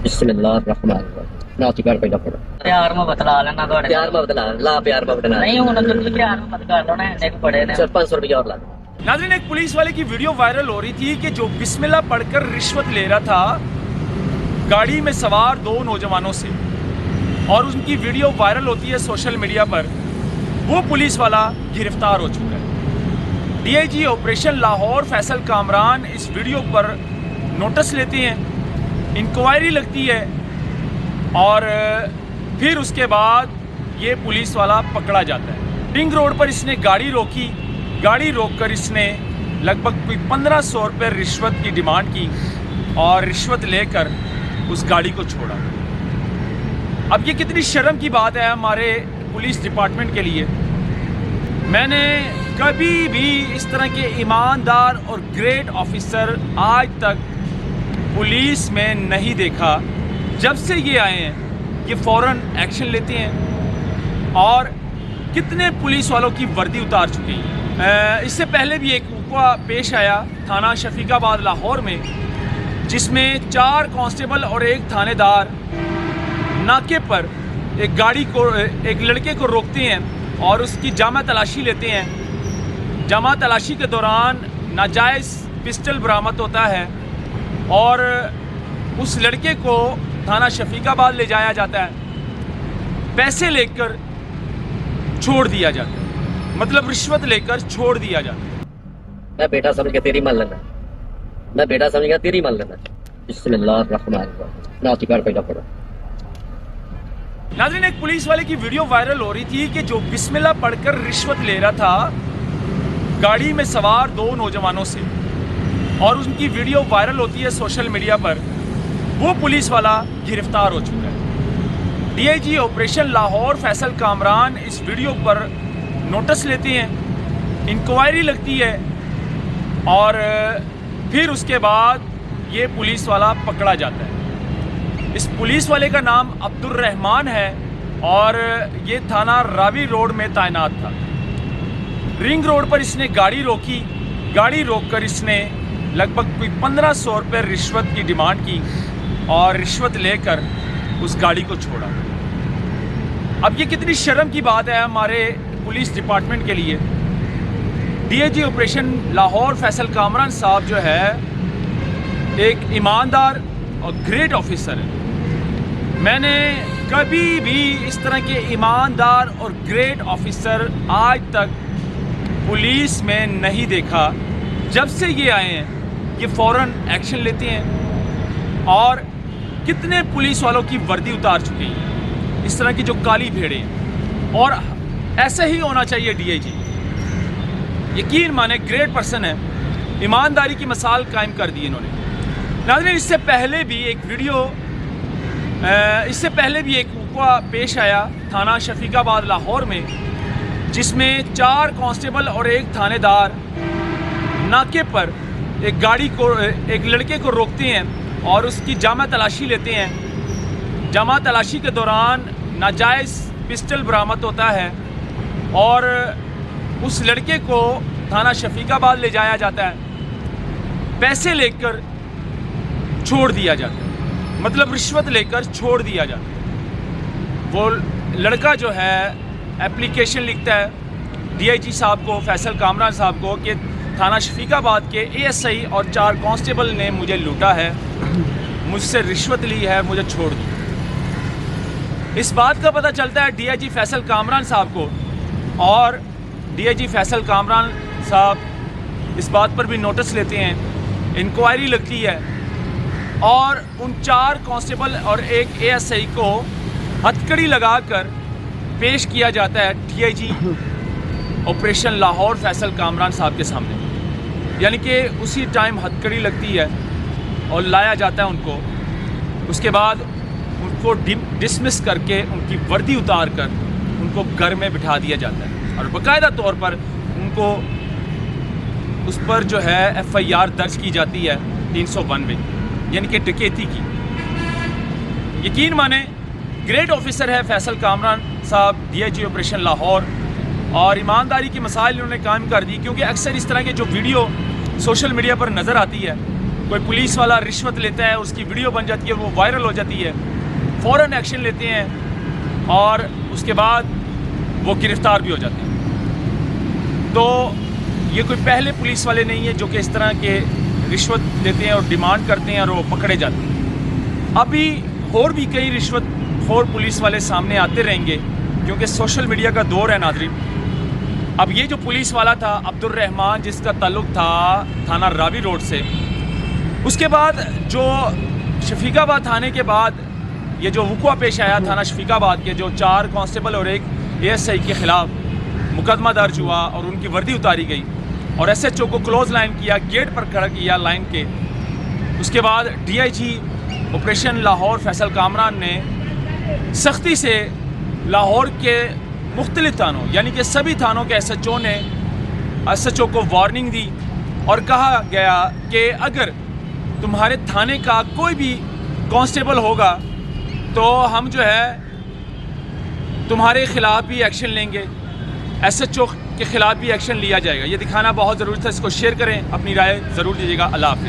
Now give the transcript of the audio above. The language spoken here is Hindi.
बिस्मिल्लाहिर्रहमानिर्रहीम। ना चिकार पैदा करो प्यार मोहब्बत ला लेना थोड़े प्यार मोहब्बत ला प्यार मोहब्बत ना नहीं होना तो प्यार मोहब्बत कर लो ना इन्ने को बड़े ने सर 500 रुपया और ला दो। नाज़रीन, एक पुलिस वाले की वीडियो वायरल हो रही थी कि जो बिस्मिल्लाह पढ़कर रिश्वत ले रहा था गाड़ी में सवार दो नौजवानों से, और उनकी वीडियो वायरल होती है सोशल मीडिया पर। वो पुलिस वाला गिरफ्तार हो चुका है। डीआईजी ऑपरेशन लाहौर फैसल कामरान इस वीडियो पर नोटिस लेते हैं, इंक्वायरी लगती है और फिर उसके बाद ये पुलिस वाला पकड़ा जाता है। रिंग रोड पर इसने गाड़ी रोकी, गाड़ी रोककर इसने लगभग कोई 1500 रुपये रिश्वत की डिमांड की और रिश्वत लेकर उस गाड़ी को छोड़ा। अब ये कितनी शर्म की बात है हमारे पुलिस डिपार्टमेंट के लिए। मैंने कभी भी इस तरह के ईमानदार और ग्रेट ऑफिसर आज तक पुलिस में नहीं देखा। जब से ये आए हैं ये फ़ौरन एक्शन लेते हैं और कितने पुलिस वालों की वर्दी उतार चुके हैं। इससे पहले भी एक मौका पेश आया थाना शफीकाबाद लाहौर में, जिसमें 4 कांस्टेबल और एक थानेदार नाके पर एक गाड़ी को एक लड़के को रोकते हैं और उसकी जामा तलाशी लेते हैं। जामा तलाशी के दौरान नाजायज़ पिस्टल बरामद होता है और उस लड़के को थाना शफीकाबाद ले जाया जाता है। पैसे लेकर छोड़ दिया जाता है, मतलब रिश्वत लेकर छोड़ दिया जाता है। मैं बेटा समझ के तेरी मान लेना, मैं बेटा समझ के तेरी मान लेना। बिस्मिल्लाहिर्रहमानिर्रहीम। ना चिकार पैदा करो। नाज़रीन, एक पुलिस वाले की वीडियो वायरल हो रही थी कि जो बिस्मिल्लाह पढ़कर रिश्वत ले रहा था गाड़ी में सवार दो नौजवानों से, और उनकी वीडियो वायरल होती है सोशल मीडिया पर। वो पुलिस वाला गिरफ्तार हो चुका है। डीआईजी ऑपरेशन लाहौर फैसल कामरान इस वीडियो पर नोटिस लेते हैं, इंक्वायरी लगती है और फिर उसके बाद ये पुलिस वाला पकड़ा जाता है। इस पुलिस वाले का नाम अब्दुल रहमान है और ये थाना रावी रोड में तैनात था। रिंग रोड पर इसने गाड़ी रोकी, गाड़ी रोककर इसने लगभग कोई 1500 रुपये रिश्वत की डिमांड की और रिश्वत लेकर उस गाड़ी को छोड़ा। अब ये कितनी शर्म की बात है हमारे पुलिस डिपार्टमेंट के लिए। डीआईजी ऑपरेशन लाहौर फैसल कामरान साहब जो है एक ईमानदार और ग्रेट ऑफिसर है। मैंने कभी भी इस तरह के ईमानदार और ग्रेट ऑफिसर आज तक पुलिस में नहीं देखा। जब से ये आए हैं ये फ़ौरन एक्शन लेते हैं और कितने पुलिस वालों की वर्दी उतार चुके हैं, इस तरह की जो काली भेड़े हैं। और ऐसे ही होना चाहिए डीआईजी। यकीन माने ग्रेट पर्सन है, ईमानदारी की मिसाल कायम कर दी इन्होंने। नाज़रीन, इससे पहले भी एक मौका पेश आया थाना शफीकाबाद लाहौर में, जिसमें 4 कांस्टेबल और एक थानेदार नाके पर एक गाड़ी को एक लड़के को रोकते हैं और उसकी जामा तलाशी लेते हैं। जामा तलाशी के दौरान नाजायज़ पिस्टल बरामद होता है और उस लड़के को थाना शफीकाबाद ले जाया जाता है। पैसे लेकर छोड़ दिया जाता है, मतलब रिश्वत लेकर छोड़ दिया जाता है। वो लड़का जो है एप्लीकेशन लिखता है डीआईजी साहब को, फैसल कामरान साहब को, कि थाना शफीकाबाद के एएसआई और 4 कांस्टेबल ने मुझे लूटा है, मुझसे रिश्वत ली है, मुझे छोड़ दी। इस बात का पता चलता है डीआईजी फैसल कामरान साहब को, और डीआईजी फैसल कामरान साहब इस बात पर भी नोटिस लेते हैं, इंक्वायरी लगती है और उन 4 कांस्टेबल और एक एएसआई को हथकड़ी लगाकर पेश किया जाता है डीआईजी ऑपरेशन लाहौर फैसल कामरान साहब के सामने। यानी कि उसी टाइम हथकड़ी लगती है और लाया जाता है उनको। उसके बाद उनको डिसमिस करके उनकी वर्दी उतार कर उनको घर में बिठा दिया जाता है और बाकायदा तौर पर उनको उस पर जो है एफआईआर दर्ज की जाती है 301 में, यानी कि डकैती की। यकीन माने ग्रेट ऑफिसर है फैसल कामरान साहब, डीआईजी ऑपरेशन लाहौर, और ईमानदारी की मिसाल इन्होंने कायम कर दी। क्योंकि अक्सर इस तरह के जो वीडियो सोशल मीडिया पर नज़र आती है कोई पुलिस वाला रिश्वत लेता है, उसकी वीडियो बन जाती है, वो वायरल हो जाती है, फ़ौरन एक्शन लेते हैं और उसके बाद वो गिरफ़्तार भी हो जाते हैं। तो ये कोई पहले पुलिस वाले नहीं है जो कि इस तरह के रिश्वत लेते हैं और डिमांड करते हैं और वो पकड़े जाते हैं। अभी और भी कई रिश्वत खोर पुलिस वाले सामने आते रहेंगे क्योंकि सोशल मीडिया का दौर है नाज़रीन। अब ये जो पुलिस वाला था अब्दुल रहमान, जिसका ताल्लुक़ था थाना रावी रोड से, उसके बाद जो शफीकाबाद थाने के बाद ये जो वक़ुआ पेश आया थाना शफीकाबाद के, जो 4 कांस्टेबल और 1 ASI के ख़िलाफ़ मुकदमा दर्ज हुआ और उनकी वर्दी उतारी गई और SHO को क्लोज लाइन किया, गेट पर खड़ा किया लाइन के। उसके बाद DIG ऑपरेशन लाहौर फैसल कामरान ने सख्ती से लाहौर के मुख्तलिफ थानों यानी कि सभी थानों के SHO को वार्निंग दी और कहा गया कि अगर तुम्हारे थाने का कोई भी कांस्टेबल होगा तो हम जो है तुम्हारे ख़िलाफ़ भी एक्शन लेंगे, SHO के ख़िलाफ़ भी एक्शन लिया जाएगा। ये दिखाना बहुत ज़रूरी था। इसको शेयर करें, अपनी राय ज़रूर दीजिएगा। अल्लाह हाफ़िज़।